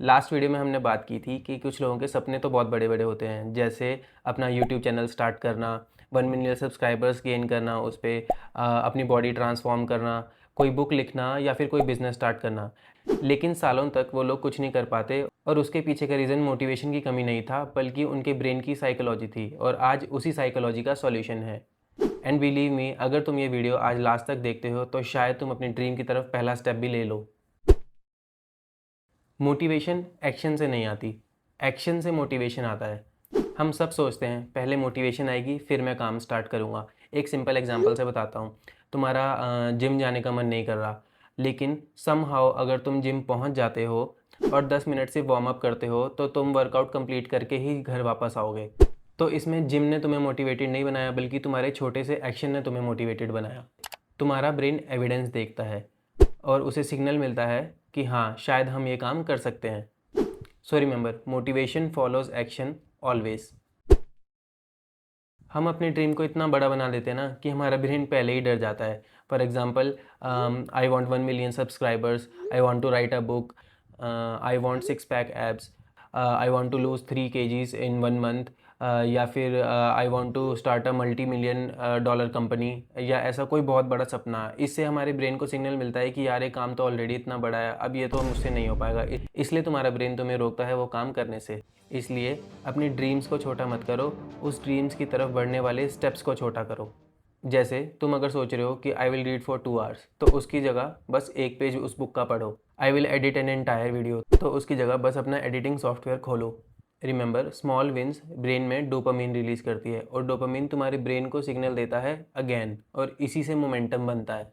Last video में हमने बात की थी कि कुछ लोगों के सपने तो बहुत बड़े बड़े होते हैं, जैसे अपना यूट्यूब चैनल स्टार्ट करना, 1 मिलियन सब्सक्राइबर्स गेन करना, उस पर अपनी बॉडी ट्रांसफॉर्म करना, कोई बुक लिखना या फिर कोई बिजनेस स्टार्ट करना। लेकिन सालों तक वो लोग कुछ नहीं कर पाते और उसके पीछे का रीज़न मोटिवेशन की कमी नहीं था, बल्कि उनके ब्रेन की साइकोलॉजी थी। और आज उसी साइकोलॉजी का सॉल्यूशन है। एंड बिलीव मी, अगर तुम ये वीडियो आज लास्ट तक देखते हो तो शायद तुम अपनी ड्रीम की तरफ पहला स्टेप भी ले लो। मोटिवेशन एक्शन से नहीं आती, एक्शन से मोटिवेशन आता है। हम सब सोचते हैं पहले मोटिवेशन आएगी फिर मैं काम स्टार्ट करूँगा। एक सिंपल एग्जांपल से बताता हूँ। तुम्हारा जिम जाने का मन नहीं कर रहा, लेकिन समहाउ अगर तुम जिम पहुँच जाते हो और 10 मिनट से वार्म अप करते हो तो तुम वर्कआउट कंप्लीट करके ही घर वापस आओगे। तो इसमें जिम ने तुम्हें मोटिवेटेड नहीं बनाया, बल्कि तुम्हारे छोटे से एक्शन ने तुम्हें मोटिवेटेड बनाया। तुम्हारा ब्रेन एविडेंस देखता है और उसे सिग्नल मिलता है कि हाँ, शायद हम ये काम कर सकते हैं। So remember, motivation follows action always. हम अपने ड्रीम को इतना बड़ा बना देते हैं ना कि हमारा ब्रेन पहले ही डर जाता है। For example, I want 1 million subscribers, I want to write a book, I want 6 pack abs, I want to lose 3 kgs in 1 month, या फिर I want to start a $multi-million company, या ऐसा कोई बहुत बड़ा सपना। इससे हमारे ब्रेन को सिग्नल मिलता है कि यार ये काम तो ऑलरेडी इतना बड़ा है, अब ये तो मुझसे नहीं हो पाएगा। इसलिए तुम्हारा ब्रेन तुम्हें रोकता है वो काम करने से। इसलिए अपनी ड्रीम्स को छोटा मत करो, उस ड्रीम्स की तरफ बढ़ने वाले स्टेप्स को छोटा करो। जैसे तुम अगर सोच रहे हो कि I will read for 2 hours, तो उसकी जगह बस एक पेज उस बुक का पढ़ो। I will edit an entire video, तो उसकी जगह बस अपना एडिटिंग सॉफ्टवेयर खोलो। रिमेंबर, स्मॉल विंस ब्रेन में डोपामीन रिलीज करती है और डोपामीन तुम्हारे ब्रेन को सिग्नल देता है अगेन, और इसी से मोमेंटम बनता है।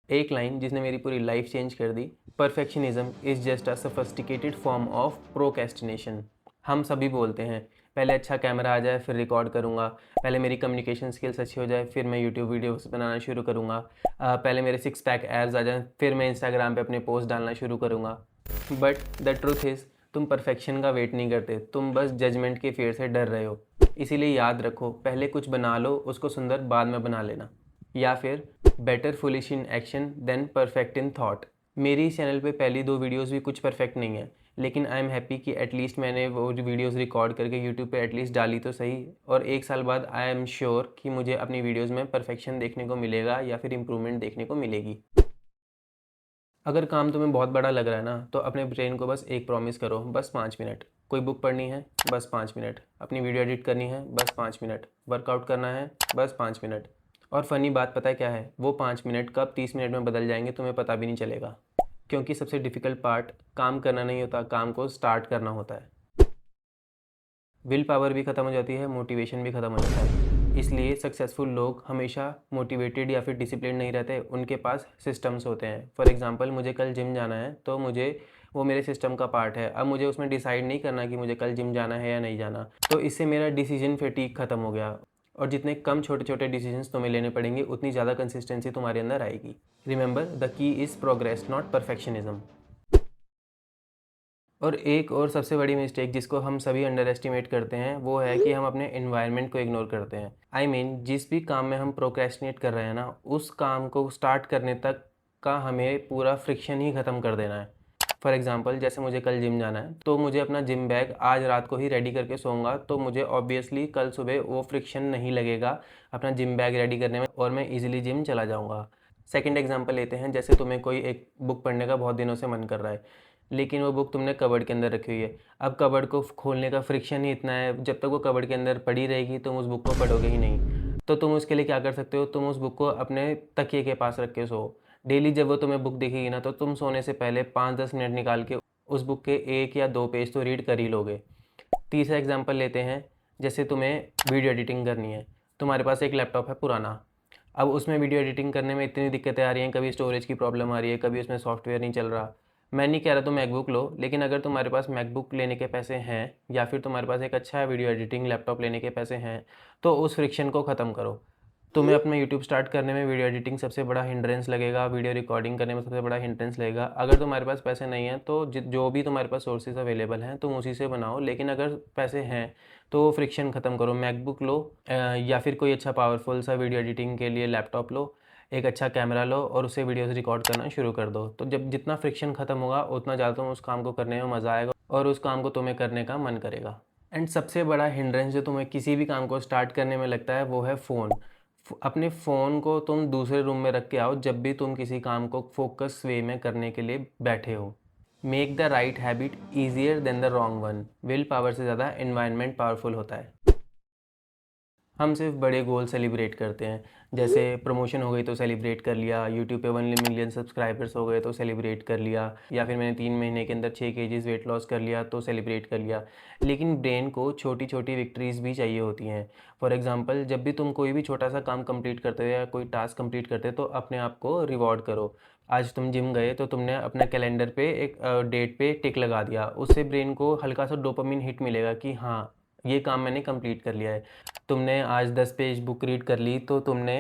एक लाइन जिसने मेरी पूरी लाइफ चेंज कर दी: perfectionism is just a sophisticated form of procrastination. हम सभी बोलते हैं पहले अच्छा कैमरा आ जाए फिर रिकॉर्ड करूँगा, पहले मेरी कम्युनिकेशन स्किल्स अच्छी हो जाए फिर मैं यूट्यूब वीडियोस बनाना शुरू करूँगा, पहले मेरे 6 पैक एब्स आ जाएं फिर मैं इंस्टाग्राम पे अपने पोस्ट डालना शुरू करूँगा। बट द ट्रूथ इज़, तुम परफेक्शन का वेट नहीं करते, तुम बस जजमेंट के फेयर से डर रहे हो। इसीलिए याद रखो, पहले कुछ बना लो, उसको सुंदर बाद में बना लेना। या फिर better foolish in action than perfect in thought. मेरी इस चैनल पे पहली 2 वीडियोस भी कुछ परफेक्ट नहीं है, लेकिन आई एम हैप्पी कि एटलीस्ट मैंने वो वीडियोस रिकॉर्ड करके यूट्यूब पे एटलीस्ट डाली तो सही। और 1 साल बाद आई एम श्योर कि मुझे अपनी वीडियोस में परफेक्शन देखने को मिलेगा या फिर इम्प्रूवमेंट देखने को मिलेगी। अगर काम तुम्हें बहुत बड़ा लग रहा है ना, तो अपने ब्रेन को बस एक प्रॉमिस करो, बस 5 मिनट। कोई बुक पढ़नी है, बस 5 मिनट। अपनी वीडियो एडिट करनी है, बस 5 मिनट। वर्कआउट करना है, बस 5 मिनट। और फ़नी बात पता है क्या है? वो 5 मिनट कब 30 मिनट में बदल जाएंगे तुम्हें पता भी नहीं चलेगा। क्योंकि सबसे डिफ़िकल्ट पार्ट काम करना नहीं होता, काम को स्टार्ट करना होता है। विल पावर भी ख़त्म हो जाती है, मोटिवेशन भी ख़त्म हो जाता है। इसलिए सक्सेसफुल लोग हमेशा मोटिवेटेड या फिर डिसिप्लिन नहीं रहते, उनके पास सिस्टम्स होते हैं। फॉर एग्जांपल, मुझे कल जिम जाना है तो मुझे वो मेरे सिस्टम का पार्ट है। अब मुझे उसमें डिसाइड नहीं करना कि मुझे कल जिम जाना है या नहीं जाना। तो इससे मेरा डिसीजन फटीग ख़त्म हो गया। और जितने कम छोटे छोटे डिसीजंस तुम्हें लेने पड़ेंगे, उतनी ज़्यादा कंसिस्टेंसी तुम्हारे अंदर आएगी। Remember, the key is progress not perfectionism. और एक और सबसे बड़ी मिस्टेक जिसको हम सभी अंडर एस्टिमेट करते हैं, वो है कि हम अपने इन्वायरमेंट को इग्नोर करते हैं। आई मीन, जिस भी काम में हम प्रोक्रेस्टिनेट कर रहे हैं ना, उस काम को स्टार्ट करने तक का हमें पूरा फ्रिक्शन ही ख़त्म कर देना है। फॉर एग्जांपल, जैसे मुझे कल जिम जाना है, तो मुझे अपना जिम बैग आज रात को ही रेडी करके सोऊंगा, तो मुझे ऑब्वियसली कल सुबह वो फ्रिक्शन नहीं लगेगा अपना जिम बैग रेडी करने में, और मैं ईजिली जिम चला जाऊँगा। सेकेंड एग्जाम्पल लेते हैं, जैसे तुम्हें कोई एक बुक पढ़ने का बहुत दिनों से मन कर रहा है, लेकिन वो बुक तुमने कबर्ड के अंदर रखी हुई है। अब कबर्ड को खोलने का फ्रिक्शन ही इतना है, जब तक वो कबर्ड के अंदर पड़ी रहेगी तुम उस बुक को पढ़ोगे ही नहीं। तो तुम उसके लिए क्या कर सकते हो? तुम उस बुक को अपने तकिए के पास रख के सो। डेली जब वो तुम्हें बुक दिखेगी ना, तो तुम सोने से पहले 5-10 मिनट निकाल के उस बुक के 1 या 2 पेज तो रीड कर ही लोगे। तीसरा एग्जाम्पल लेते हैं, जैसे तुम्हें वीडियो एडिटिंग करनी है। तुम्हारे पास एक लैपटॉप है पुराना, अब उसमें वीडियो एडिटिंग करने में इतनी दिक्कतें आ रही हैं, कभी स्टोरेज की प्रॉब्लम आ रही है, कभी उसमें सॉफ्टवेयर नहीं चल रहा। मैं नहीं कह रहा तुम मैकबुक लो, लेकिन अगर तुम्हारे पास मैकबुक लेने के पैसे हैं या फिर तुम्हारे पास एक अच्छा वीडियो एडिटिंग लैपटॉप लेने के पैसे हैं, तो उस फ्रिक्शन को ख़त्म करो। तुम्हें अपना यूट्यूब स्टार्ट करने में वीडियो एडिटिंग सबसे बड़ा हिंड्रेंस लगेगा, वीडियो रिकॉर्डिंग करने में सबसे बड़ा हिंड्रेंस लगेगा। अगर तुम्हारे पास पैसे नहीं हैं तो जो भी तुम्हारे पास सोर्सेज अवेलेबल हैं तुम उसी से बनाओ, लेकिन अगर पैसे हैं तो वो फ्रिक्शन ख़त्म करो। मैकबुक लो, या फिर कोई अच्छा पावरफुल सा वीडियो एडिटिंग के लिए लैपटॉप लो, एक अच्छा कैमरा लो और उससे वीडियोज़ रिकॉर्ड करना शुरू कर दो। तो जब जितना फ्रिक्शन ख़त्म होगा उतना ज़्यादा तुम्हें उस काम को करने में मज़ा आएगा और उस काम को तुम्हें करने का मन करेगा। एंड सबसे बड़ा हिंड्रेंस जो तुम्हें किसी भी काम को स्टार्ट करने में लगता है वो है फ़ोन। अपने फ़ोन को तुम दूसरे रूम में रख के आओ जब भी तुम किसी काम को फोकस वे में करने के लिए बैठे हो। Make the right habit easier than the wrong one. Will power से ज़्यादा एनवायरनमेंट पावरफुल होता है। हम सिर्फ बड़े गोल सेलिब्रेट करते हैं, जैसे प्रमोशन हो गई तो सेलिब्रेट कर लिया, यूट्यूब पे 1 मिलियन सब्सक्राइबर्स हो गए तो सेलिब्रेट कर लिया, या फिर मैंने 3 महीने के अंदर 6 kg वेट लॉस कर लिया तो सेलिब्रेट कर लिया। लेकिन ब्रेन को छोटी छोटी विक्ट्रीज़ भी चाहिए होती हैं। फॉर एग्जांपल, जब भी तुम कोई भी छोटा सा काम कंप्लीट करते हो या कोई टास्क कंप्लीट करते हो तो अपने आप को रिवॉर्ड करो। आज तुम जिम गए तो तुमने अपने कैलेंडर पे एक डेट पे टिक लगा दिया, उससे ब्रेन को हल्का सा डोपामिन हिट मिलेगा कि हाँ, ये काम मैंने कंप्लीट कर लिया है। तुमने आज 10 पेज बुक रीड कर ली तो तुमने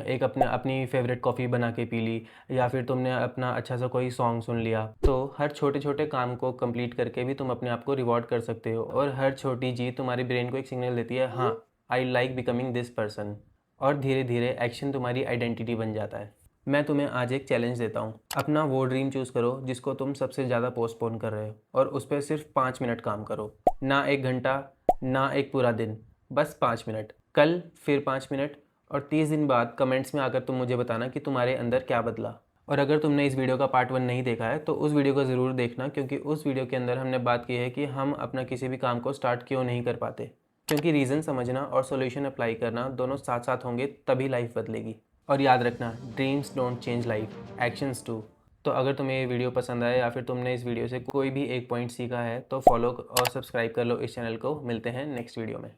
एक अपनी फेवरेट कॉफ़ी बना के पी ली, या फिर तुमने अपना अच्छा सा कोई सॉन्ग सुन लिया। तो हर छोटे छोटे काम को कंप्लीट करके भी तुम अपने आप को रिवॉर्ड कर सकते हो, और हर छोटी जीत तुम्हारी ब्रेन को एक सिग्नल देती है, हाँ, I like becoming this person. और धीरे धीरे एक्शन तुम्हारी आइडेंटिटी बन जाता है। मैं तुम्हें आज एक चैलेंज देता हूँ। अपना वो ड्रीम चूज़ करो जिसको तुम सबसे ज़्यादा पोस्टपोन कर रहे हो, और उस पर सिर्फ 5 मिनट काम करो। ना 1 घंटा, ना एक पूरा दिन, बस 5 मिनट। कल फिर 5 मिनट, और 30 दिन बाद कमेंट्स में आकर तुम मुझे बताना कि तुम्हारे अंदर क्या बदला। और अगर तुमने इस वीडियो का पार्ट 1 नहीं देखा है तो उस वीडियो को ज़रूर देखना, क्योंकि उस वीडियो के अंदर हमने बात की है कि हम अपना किसी भी काम को स्टार्ट क्यों नहीं कर पाते। क्योंकि रीज़न समझना और सॉल्यूशन अप्लाई करना दोनों साथ साथ होंगे तभी लाइफ बदलेगी। और याद रखना, dreams don't change life, actions do. तो अगर तुम्हें ये वीडियो पसंद आए या फिर तुमने इस वीडियो से कोई भी एक पॉइंट सीखा है तो फॉलो और सब्सक्राइब कर लो इस चैनल को। मिलते हैं नेक्स्ट वीडियो में।